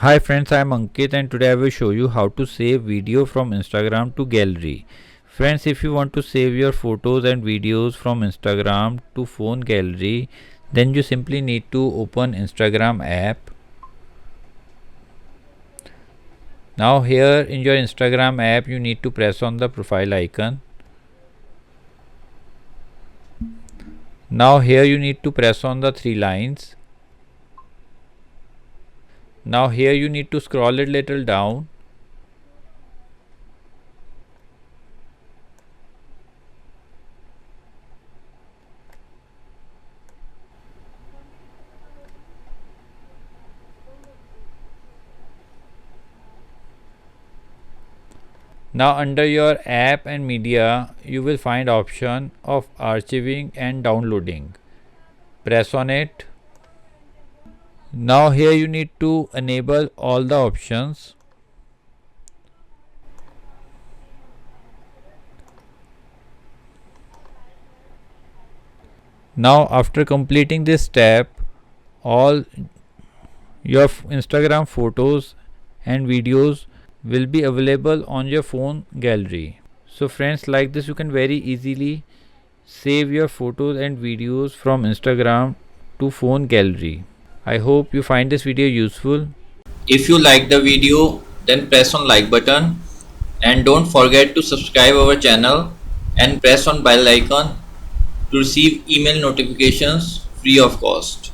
Hi friends, I am Ankit and today I will show you how to save video from Instagram to gallery. Friends, if you want to save your photos and videos from Instagram to phone gallery, then you simply need to open Instagram app. Now here in your Instagram app, you need to press on the profile icon. Now here you need to press on the three lines. Now here you need to scroll it little down. Now under your app and media, you will find option of archiving and downloading. Press on it. Now here you need to enable all the options. Now after completing this step, all your Instagram photos and videos will be available on your phone gallery. So friends, like this you can very easily save your photos and videos from Instagram to phone gallery. I hope you find this video useful. If you like the video, then press on like button and don't forget to subscribe our channel and press on bell icon to receive email notifications free of cost.